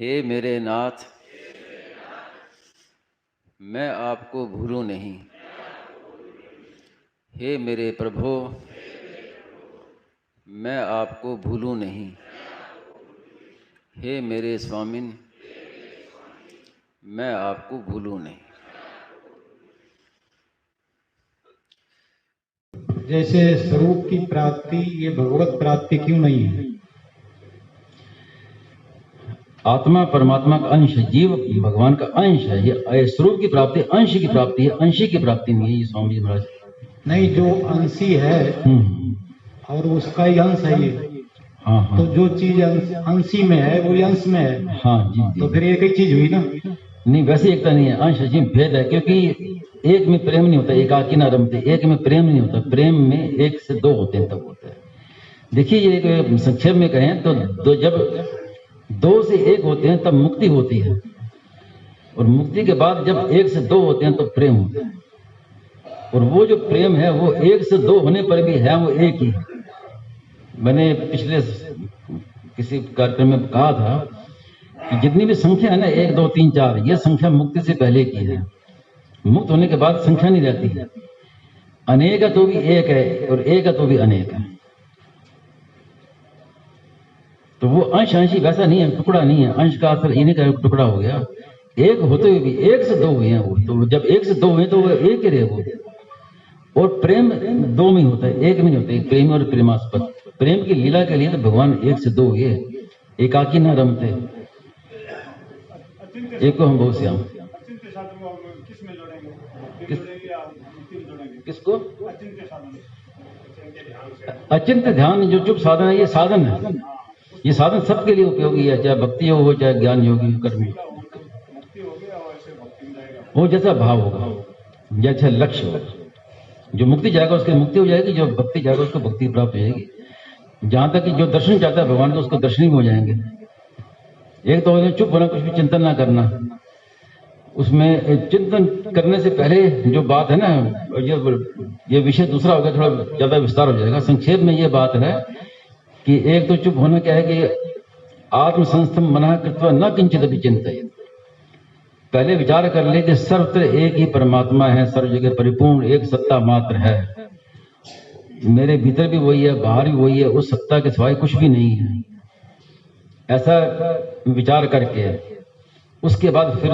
हे मेरे नाथ, मैं आपको भूलूं नहीं। हे मेरे प्रभु, मैं आपको भूलूं नहीं। हे मेरे स्वामिन, मैं आपको भूलूं नहीं। जैसे स्वरूप की प्राप्ति ये भगवत प्राप्ति क्यों नहीं है? आत्मा परमात्मा का अंश है, जीव भगवान का अंश है। ये स्वरूप की प्राप्ति अंश की प्राप्ति है, अंशी की प्राप्ति नहीं है। ये स्वामी जी महाराज नहीं, जो अंशी है और उसका ही अंश है ये। हाँ हाँ, तो जो चीज अंशी में है वो अंश में है। हाँ जी जी। तो फिर एक ही चीज हुई ना? नहीं, वैसे एकता नहीं है, अंश जी भेद है। क्योंकि एक में प्रेम नहीं होता, एकाकी न रमते। एक में प्रेम नहीं होता, प्रेम में एक से दो होते हैं तब होता है। देखिए, ये संक्षेप में कहें तो जब दो से एक होते हैं तब मुक्ति होती है, और मुक्ति के बाद जब एक से दो होते हैं तो प्रेम होता है। और वो जो प्रेम है वो एक से दो होने पर भी है वो एक ही है। मैंने पिछले किसी कार्यक्रम में कहा था कि जितनी भी संख्या है ना, 1 2 3 4, ये संख्या मुक्ति से पहले की है। मुक्त होने के बाद संख्या नहीं रहती है। अनेक है तो भी एक है, और एक है तो भी अनेक है। तो वो अंश अंशी वैसा नहीं है, टुकड़ा नहीं है। अंश का असर इन्हीं का टुकड़ा हो गया। एक होते हुए भी एक से दो हुए हैं वो, तो जब एक से दो हुए तो वो एक ही रहे वो। और प्रेम दो में होता है, एक में नहीं होता। एक प्रेम और प्रेमास्पद प्रेम की लीला के लिए तो भगवान एक से दो हुए, एकाकी न रमते। एक को हम बहुत श्याम। किसको? अचिंत्य ध्यान जो चुप साधन है, ये साधन है। ये साधन सबके लिए उपयोगी है, चाहे भक्ति योग हो चाहे ज्ञान योगी कर्मी हो। जैसा भाव होगा, जैसा लक्ष्य होगा, जो मुक्ति जाएगा उसकी मुक्ति हो जाएगी, जो भक्ति जाएगा उसको भक्ति प्राप्त हो जाएगी। जहां तक कि जो दर्शन चाहता है भगवान को, उसको दर्शन ही हो जाएंगे। एक तो चुप होना, कुछ भी चिंतन ना करना। उसमें चिंतन करने से पहले जो बात है ना, ये विषय दूसरा हो गया, थोड़ा ज्यादा विस्तार हो जाएगा। संक्षेप में ये बात है कि एक तो चुप होना क्या है कि आत्मसंस्थम मनः कृत्वा न किंचित भी चिंतित। पहले विचार कर ले कि सर्वत्र एक ही परमात्मा है, सर्व जगह परिपूर्ण एक सत्ता मात्र है। मेरे भीतर भी वही है, बाहर भी वही है, उस सत्ता के सिवाय कुछ भी नहीं है। ऐसा विचार करके उसके बाद फिर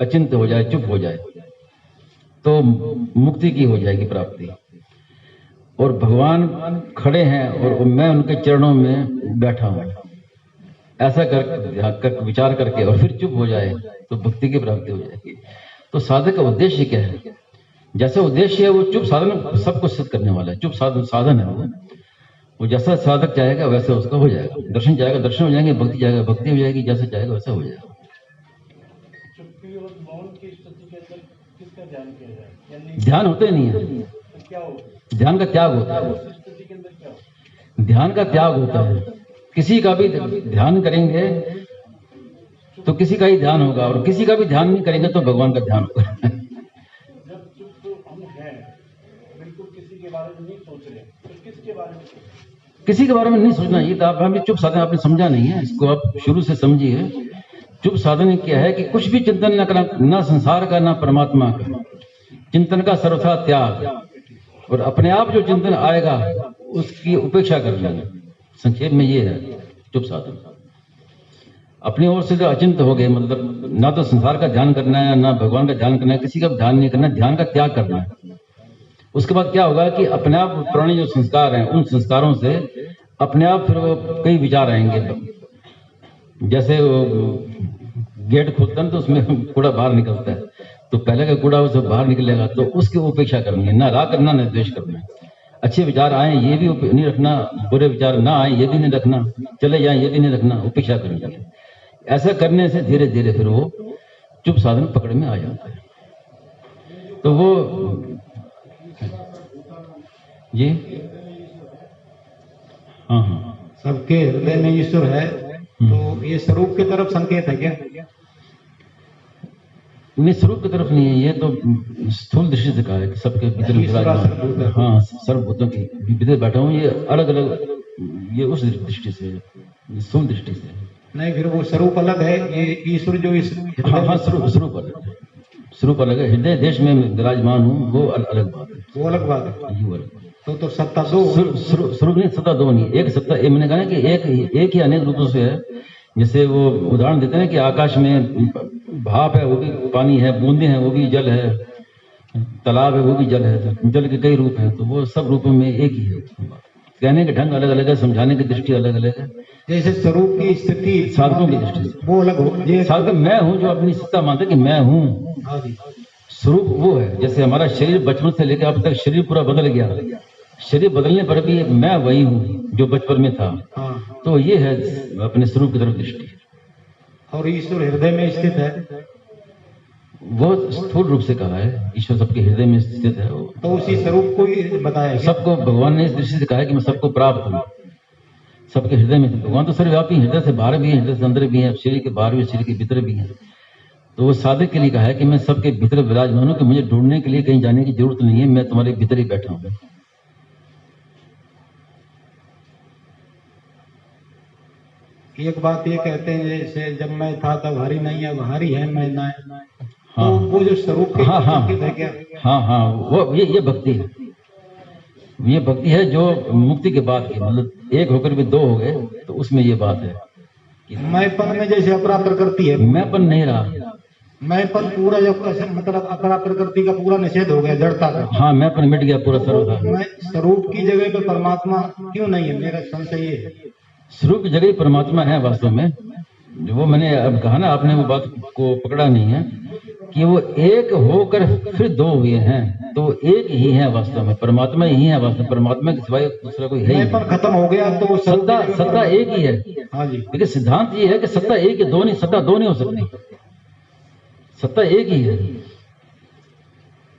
अचिंत्य हो जाए, चुप हो जाए, तो मुक्ति की हो जाएगी प्राप्ति। और भगवान खड़े हैं और मैं उनके चरणों में बैठा हूं, ऐसा कर विचार करके और फिर चुप हो जाए तो भक्ति की प्राप्ति हो जाएगी। तो साधक का उद्देश्य क्या है? जैसा उद्देश्य है वो चुप साधन सब कुछ सिद्ध करने वाला है। चुप साधन है वो जैसा साधक चाहेगा वैसे उसका हो जाएगा। दर्शन चाहेगा दर्शन हो जाएंगे, भक्ति चाहेगा भक्ति हो जाएगी, जैसा चाहेगा वैसा हो जाएगा। ध्यान होते ही नहीं है, ध्यान का त्याग होता है। ध्यान का त्याग होता है। किसी का भी ध्यान करेंगे तो किसी का ही ध्यान होगा, और किसी का भी ध्यान नहीं करेंगे तो भगवान का ध्यान होगा। किसी के बारे में नहीं सोचना। ये तो आप हमें चुप साधन आपने समझा नहीं है, इसको आप शुरू से समझिए। चुप साधन क्या है कि कुछ भी चिंतन न करना, ना संसार का ना परमात्मा का। चिंतन का सर्वथा त्याग, और अपने आप जो चिंतन आएगा उसकी उपेक्षा कर लेना। संक्षेप में ये है चुप साधन। अपनी ओर से जो अचिंत हो गए, मतलब ना तो संसार का ध्यान करना है ना भगवान का ध्यान करना है, किसी का ध्यान नहीं करना, ध्यान का त्याग करना है। उसके बाद क्या होगा कि अपने आप पुराने जो संस्कार हैं उन संस्कारों से अपने आप फिर वो कई विचार आएंगे। जैसे गेट खोलता है तो उसमें कूड़ा बाहर निकलता है, तो पहले का कूड़ा उसे बाहर निकलेगा, तो उसकी उपेक्षा करनी है। ना राग करना, ना द्वेष करना। अच्छे विचार आए ये भी नहीं रखना, बुरे विचार ना आए ये भी नहीं रखना, चले जाए ये भी नहीं रखना, उपेक्षा करनी है। ऐसा करने से धीरे धीरे फिर वो चुप साधन पकड़ में आ जाता है। तो वो ये हाँ हाँ, सबके हृदय में ईश्वर है, तो ये स्वरूप की तरफ संकेत है क्या? नहीं, स्वरूप की तरफ नहीं है, ये तो स्थूल दृष्टि से कहा है कि सबके भीतर विराजमान। हाँ, सर्वभूतों की भीतर बैठा हूँ। ये अलग अलग ये उस दृष्टि से, स्थूल दृष्टि से। नहीं, फिर वो स्वरूप अलग है, ये ईश्वर जो इस हाँ हाँ, स्वरूप अलग है, स्वरूप अलग है। हृदय देश में विराजमान हूँ, वो अलग बात है, वो अलग बात है। ये अलग बात है। तो सत्ता दो, स्वरूप नहीं, सत्ता दो नहीं, एक सत्ता। ये मैंने कहा ना कि एक ही अनेक रूपों से है। जैसे वो उदाहरण देते हैं कि आकाश में भाप है, वो भी पानी है, बूंदे हैं, वो भी जल है, तालाब है, वो भी जल है, तो जल के कई रूप हैं, तो वो सब रूपों में एक ही है। कहने के ढंग अलग अलग है, समझाने की दृष्टि अलग अलग है। जैसे स्वरूप की स्थिति साधकों की दृष्टि से वो अलग हो। साधक मैं हूँ, जो अपनी सत्ता मानता है कि मैं हूँ, हाँ जी, स्वरूप वो है। जैसे हमारा शरीर बचपन से लेकर अब तक शरीर पूरा बदल गया, शरीर बदलने पर भी मैं वही हूँ जो बचपन में था। हाँ। तो ये है अपने स्वरूप की तरफ दृष्टि। और ईश्वर हृदय में स्थित है, वो स्थूल रूप से कहा है, ईश्वर सबके हृदय में स्थित है। तो उसी स्वरूप को ही बताया गया। सबको भगवान ने इस दृष्टि से कहा है कि मैं सबको प्राप्त हूँ, सबके हृदय में। भगवान तो सर्वव्यापी, हृदय से बाहर भी है, हृदय से अंदर भी है, शरीर के बाहर भी, शरीर के भीतर भी है। तो वो साधक के लिए कहा है कि मैं सबके भीतर विराजमान हूं, कि मुझे ढूंढने के लिए कहीं जाने की जरूरत नहीं है, मैं तुम्हारे भीतर ही बैठा हूं। एक बात ये कहते हैं, जैसे जब मैं था तब हरि नहीं है, हरि है मैं ना है। हाँ, तो वो जो स्वरूप के हाँ हाँ है क्या? हाँ हाँ, वो ये भक्ति है, ये भक्ति है जो मुक्ति के बाद की, मतलब एक होकर भी दो हो गए, तो उसमें ये बात है कि मैंपन में जैसे अपरा प्रकृति है, मैंपन नहीं रहा। मैंपन पूरा जो मतलब अपरा प्रकृति का पूरा निषेध हो गया, जड़ता का। हाँ, मैंपन मिट गया पूरा सर्वथा। मैं स्वरूप की जगह पे परमात्मा क्यों नहीं है, मेरा संशय ये है। स्वरूप की जगह ही परमात्मा है वास्तव में। वो मैंने अब कहा ना, आपने वो बात को पकड़ा नहीं है कि वो एक होकर फिर दो हुए हैं, तो एक ही है वास्तव में, परमात्मा ही है वास्तव में, परमात्मा के सिवाय दूसरा कोई है ही मैंपन खत्म हो गया तो सत्ता एक ही है। हाँ जी, लेकिन सिद्धांत ये है कि सत्ता एक है, दो नहीं, सत्ता दो नहीं हो सकती, सत्ता एक ही है।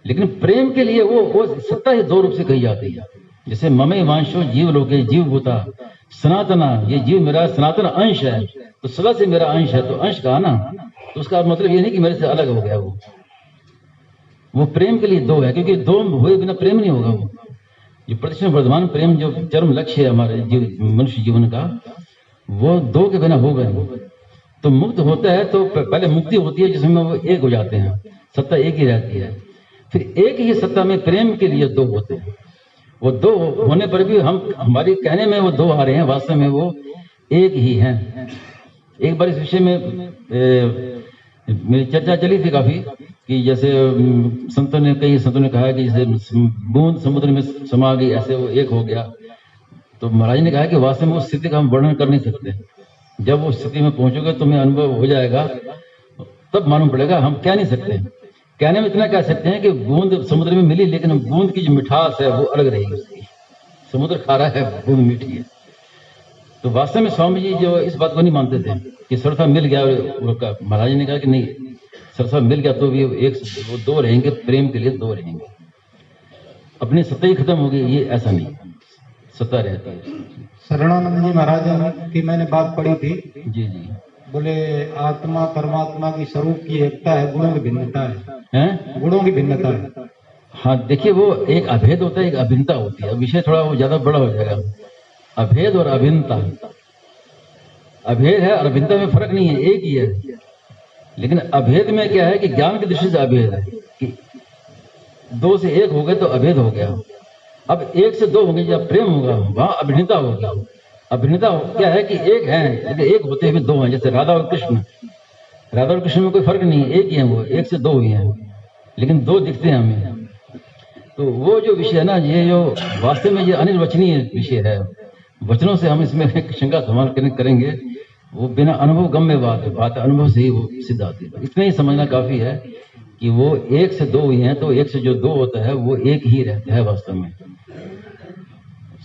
लेकिन प्रेम के लिए वो सत्ता ही दो रूप से कही जाती है। जैसे ममे वांशो जीव लोके जीव भूता सनातना, ये जीव मेरा सनातन अंश है, तो सदा से मेरा अंश है, तो अंश कहा ना, तो उसका मतलब ये नहीं कि मेरे से अलग हो गया। वो प्रेम के लिए दो है, क्योंकि दो हुए बिना प्रेम नहीं होगा। वो जो प्रतिष्ठित वर्धमान प्रेम जो चरम लक्ष्य है हमारे मनुष्य जीवन का, वो दो के बिना होगा नहीं। तो मुक्त होता है तो पहले मुक्ति होती है जिसमें वो एक हो जाते हैं, सत्ता एक ही रहती है। फिर एक ही सत्ता में प्रेम के लिए दो होते हैं। वो दो होने पर भी हमारी कहने में वो दो आ रहे हैं, वास्तव में वो एक ही हैं। एक बार इस विषय में मेरी चर्चा चली थी काफी, कि जैसे कई संतों ने कहा कि जैसे बूंद समुद्र में समा गई, ऐसे वो एक हो गया। तो महाराज ने कहा कि वास्तव में उस स्थिति का हम वर्णन कर नहीं सकते। जब वो स्थिति में पहुंचोगे तुम्हें अनुभव हो जाएगा, तब मालूम पड़ेगा। हम कह नहीं सकते, कहने में इतना कह सकते हैं कि बूंद समुद्र में मिली, लेकिन बूंद की जो मिठास है वो अलग रहेगी उसकी। समुद्र खारा है, बूंद मीठी है। तो वास्तव में स्वामी जी जो इस बात को नहीं मानते थे कि सरसा मिल गया, महाराज ने कहा कि नहीं, सरसा मिल गया तो भी वो दो रहेंगे, प्रेम के लिए दो रहेंगे। अपनी सत्ता ही खत्म होगी, ये ऐसा नहीं, सत्ता रहती है। शरणानंद जी महाराज की मैंने बात पढ़ी थी। जी जी, बोले आत्मा परमात्मा की स्वरूप की एकता है, गुणों की भिन्नता है, गुणों की भिन्नता है। हाँ, देखिए वो एक अभेद होता है, एक अभिन्नता होती है। विषय थोड़ा वो ज्यादा बड़ा हो जाएगा। अभेद और अभिन्नता, अभेद है और अभिन्नता में फर्क नहीं है, एक ही है। लेकिन अभेद में क्या है कि ज्ञान की दृष्टि से अभेद है कि दो से एक हो गए तो अभेद हो गया। अब एक से दो होंगे, जब प्रेम होगा वहां अभिन्नता होगी। अभिन्नता क्या है कि एक है लेकिन एक होते हुए दो हैं। जैसे राधा और कृष्ण, राधा और कृष्ण में कोई फर्क नहीं है, एक ही है, वो एक से दो हुए हैं, लेकिन दो दिखते हैं हमें। तो वो जो विषय है ना, ये जो वास्तव में ये अनिर्वचनीय विषय है, वचनों से हम इसमें शंका समाधान करेंगे, वो बिना अनुभव गम्य बात अनुभव से ही वो सिद्ध आती है। इतना ही समझना काफी है कि वो एक से दो हुई हैं, तो एक से जो दो होता है वो एक ही रहता है। वास्तव में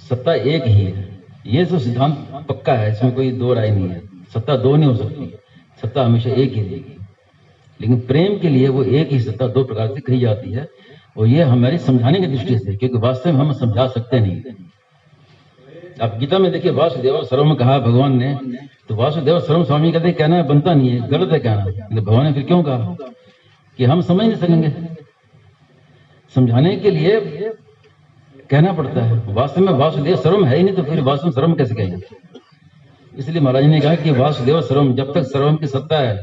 सत्ता एक ही है, ये तो सिद्धांत पक्का है, इसमें कोई दो राय नहीं है। सत्ता दो नहीं हो सकती, सत्ता हमेशा एक ही रहेगी। लेकिन प्रेम के लिए वो एक ही सत्ता दो प्रकार से कही जाती है, और ये हमारी समझाने की दृष्टि से, क्योंकि वास्तव में हम समझा सकते नहीं। अब गीता में देखिए, वासुदेव सर्वम कहा भगवान ने, तो वासुदेव सर्वम स्वामी कहते कहना बनता नहीं है, गलत है कहना। भगवान ने फिर क्यों कहा कि हम समझ नहीं सकेंगे। समझाने के लिए कहना पड़ता है। वास्तव में वासुदेव सर्वम है ही नहीं, तो फिर वास्तव में सर्वम कैसे कहेंगे? इसलिए महाराज ने कहा कि वासुदेव सर्वम, जब तक सर्वम की सत्ता है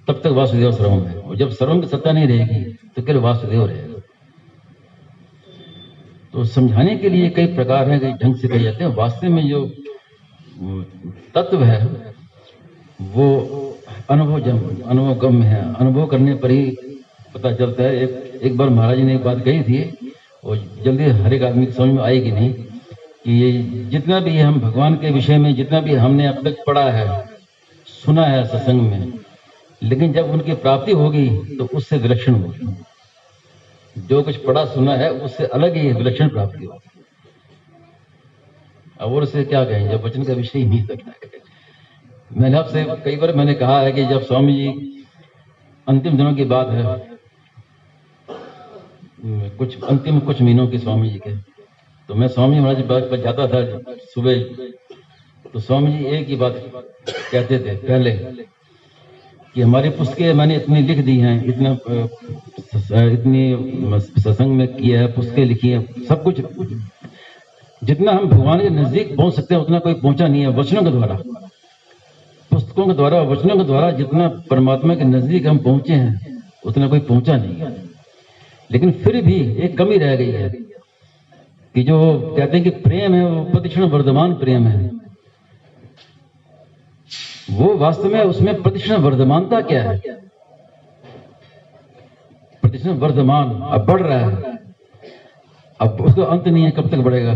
तब तक वासुदेव सर्वम है, और जब सर्वम की सत्ता नहीं रहेगी तो केवल वासुदेव रहेगा। तो समझाने के लिए कई प्रकार हैं, कई ढंग से कहे जाते हैं। वास्तव में जो तत्व है वो अनुभवगम्य है, अनुभव करने पर ही पता चलता है। एक बार महाराज ने एक बात कही थी, और जल्दी हर एक आदमी की समझ में आएगी नहीं, कि ये जितना भी हम भगवान के विषय में जितना भी हमने अब तक पढ़ा है, सुना है सत्संग में, लेकिन जब उनकी प्राप्ति होगी तो उससे विलक्षण होगी। जो कुछ पढ़ा सुना है उससे अलग ही विलक्षण प्राप्ति होगी। अब और से क्या कहें, जब वचन का विषय ही नहीं था क्या कहें। मैंने आपसे कई बार मैंने कहा है कि जब स्वामी जी अंतिम दिनों की बात है, कुछ महीनों के स्वामी जी के, तो मैं स्वामी महाराज बात पर जाता था सुबह, तो स्वामी जी एक ही बात कहते थे पहले, कि हमारी पुस्तकें मैंने इतनी लिख दी हैं, इतनी सत्संग में किया है, पुस्तकें लिखी है, सब कुछ जितना हम भगवान के नजदीक पहुंच सकते हैं उतना कोई पहुंचा नहीं है। वचनों के द्वारा, पुस्तकों के द्वारा, वचनों के द्वारा जितना परमात्मा के नजदीक हम पहुंचे हैं उतना कोई पहुंचा नहीं है। लेकिन फिर भी एक कमी रह गई है, कि जो कहते हैं कि प्रेम है वो प्रतिक्षण वर्धमान प्रेम है, वो वास्तव में उसमें प्रतिक्षण वर्धमानता क्या है? प्रतिक्षण वर्धमान, अब बढ़ रहा है, अब उसका अंत नहीं है, कब तक बढ़ेगा?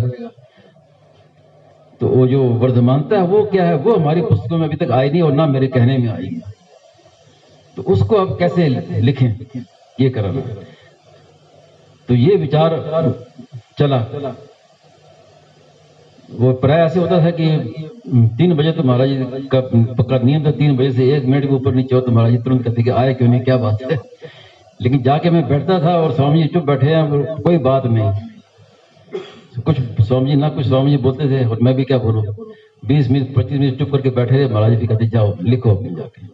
तो वो जो वर्धमानता है वो क्या है? वो हमारी पुस्तकों में अभी तक आई नहीं, और ना मेरे कहने में आई। तो उसको अब कैसे लिखें, ये करना। तो ये विचार चला। वो प्राय ऐसे होता था कि 3 बजे तो महाराज जी का पक्का नियम था, 3 बजे से 1 मिनट के ऊपर नीचे हो तो महाराज जी तुरंत कहते कि आए क्यों नहीं, क्या बात है। लेकिन जाके मैं बैठता था और स्वामी जी चुप बैठे हैं, कोई बात नहीं। कुछ स्वामी जी ना कुछ स्वामी जी बोलते थे, और मैं भी क्या बोलूं, 20 मिनट 25 मिनट चुप करके बैठे रहे। महाराज जी कहते जाओ लिखो अपने जाके।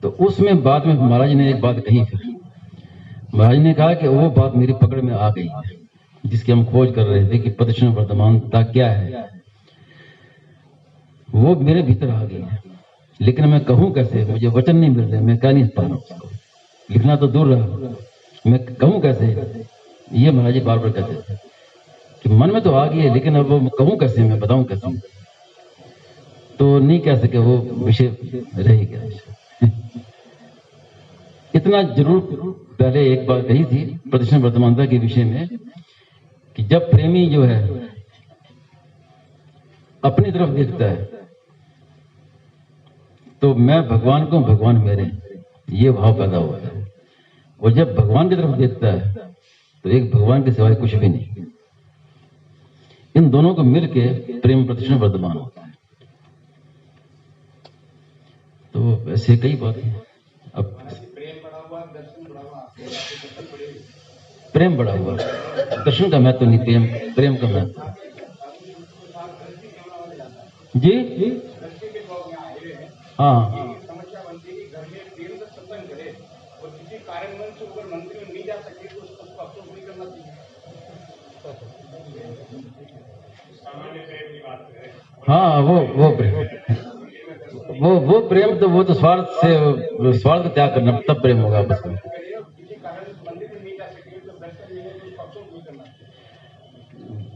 तो उसमें बाद में महाराज ने एक बात कही, फिर महाराज ने कहा कि वो बात मेरी पकड़ में आ गई है, जिसकी हम खोज कर रहे थे कि प्रतिक्षण वर्तमानता क्या है, वो मेरे भीतर आ गई है। लेकिन मैं कहूं कैसे, मुझे वचन नहीं मिल रहे, मैं कह नहीं पा रहा उसको, लिखना तो दूर रहा, मैं कहूं कैसे? ये महाराज जी बार बार कहते थे कि मन में तो आ गई है, लेकिन अब वो कहूं कैसे, मैं बताऊं कैसे? तो नहीं कह सके, वो विषय रह गया। इतना जरूर पहले एक बात कही थी प्रतिक्षण वर्तमानता के विषय में, कि जब प्रेमी जो है अपनी तरफ देखता है तो मैं भगवान को, भगवान मेरे, ये भाव पैदा होता है। और जब भगवान की तरफ देखता है तो एक भगवान के सिवाय कुछ भी नहीं। इन दोनों को मिलके प्रेम प्रतिक्षण वर्तमान होता है। तो ऐसे कई बातें। अब प्रेम बढ़ा हुआ, दर्शन का महत्व नहीं, प्रेम का महत्व। जी हाँ, हाँ, वो प्रेम तो वो तो स्वार्थ से, स्वार्थ का त्याग करना, तब प्रेम होगा आपस में।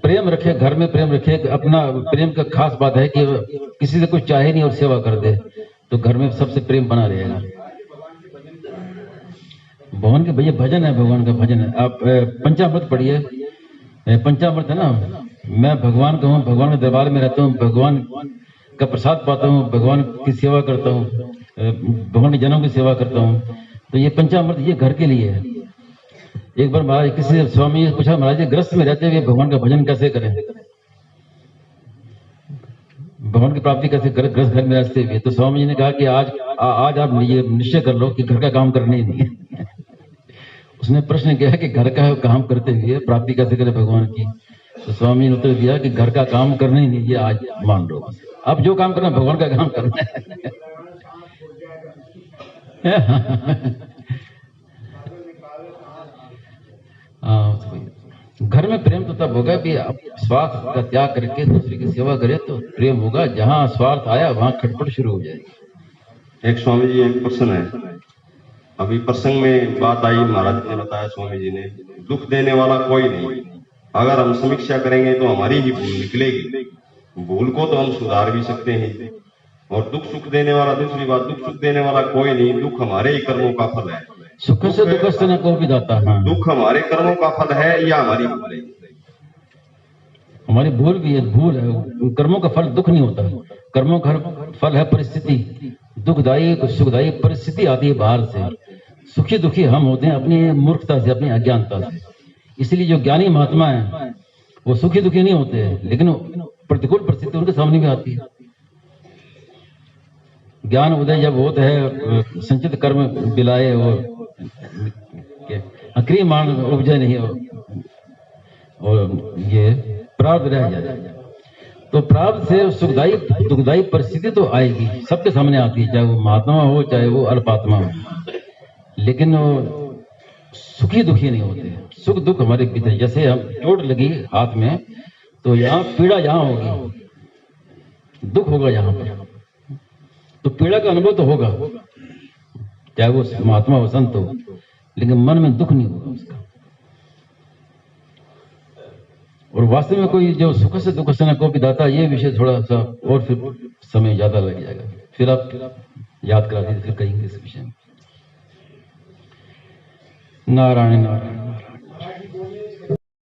प्रेम रखे, घर में प्रेम रखे। अपना प्रेम का खास बात है कि किसी से कुछ चाहे नहीं और सेवा कर दे, तो घर में सबसे प्रेम बना रहेगा। भगवान के भैया भजन है, भगवान का भजन है। आप पंचामृत पढ़िए, पंचामृत है ना। मैं भगवान का हूँ, भगवान के दरबार में रहता हूँ, भगवान का प्रसाद पाता हूँ, भगवान की सेवा करता हूँ, भगवान के जनों की सेवा करता हूँ। तो ये पंचामृत ये घर के लिए है। एक बार महाराज किसी स्वामी ने पूछा, महाराज जी ग्रस्त में रहते हुए भगवान का भजन कैसे करें, भगवान की प्राप्ति कैसे करें ग्रस्त घर में रहते हुए? तो स्वामी जी ने कहा कि आज आप ये निश्चय कर लो कि घर का काम करना ही नहीं है। उसने प्रश्न किया कि घर का काम करते हुए प्राप्ति कैसे करें भगवान की? तो स्वामी ने उत्तर दिया कि घर का काम करना ही नहीं, ये आज मान लो। अब जो काम करना भगवान का काम करना है। घर में प्रेम तो तब होगा कि आप स्वार्थ का त्याग करके दूसरे की सेवा करे तो प्रेम होगा। जहां स्वार्थ आया वहां खटपट शुरू हो जाएगी। एक स्वामी जी एक प्रश्न है, अभी प्रसंग में बात आई, महाराज ने बताया, स्वामी जी ने, दुख देने वाला कोई नहीं। अगर हम समीक्षा करेंगे तो हमारी ही भूल निकलेगी। भूल को तो हम सुधार भी सकते हैं। और दुख सुख देने वाला, दूसरी बात, दुख सुख देने वाला कोई नहीं, दुख हमारे ही कर्मों का फल है। सुख से दुख न को भी दाता। हाँ, दुख हमारे कर्मों का फल है या हमारी भूल है? हमारी भूल भी है, भूल है। कर्मों का फल दुख नहीं होता, कर्मों का फल है परिस्थिति। दुखदायी सुखदायी परिस्थिति आती है बाहर से। सुखी दुखी हम होते हैं अपनी मूर्खता से, अपनी अज्ञानता से। इसलिए जो ज्ञानी महात्मा है वो सुखी दुखी नहीं होते हैं, लेकिन प्रतिकूल परिस्थिति उनके सामने भी आती है। ज्ञान उदय जब होता है, संचित कर्म बिलाए और अक्रियमाण उपजय नहीं हो, और ये प्रारब्ध रह जाए। तो प्रारब्ध से सुखदायी दुखदायी परिस्थिति तो आएगी, सबके सामने आती है, चाहे वो महात्मा हो चाहे वो अल्पात्मा हो, लेकिन वो सुखी दुखी नहीं होते। सुख दुख हमारे भीतर, जैसे हम चोट लगी हाथ में तो यहाँ पीड़ा यहाँ होगी, दुख होगा यहाँ पर, तो पीड़ा का अनुभव तो होगा, चाहे वो महात्मा हो संत हो, लेकिन मन में दुख नहीं होगा उसका। और वास्तव में कोई जो सुख से दुख से न को भी दाता, ये विषय थोड़ा सा और फिर समय ज्यादा लग जाएगा, फिर आप याद करा दीजिए, फिर कहेंगे इस विषय में। नारायण नारायण।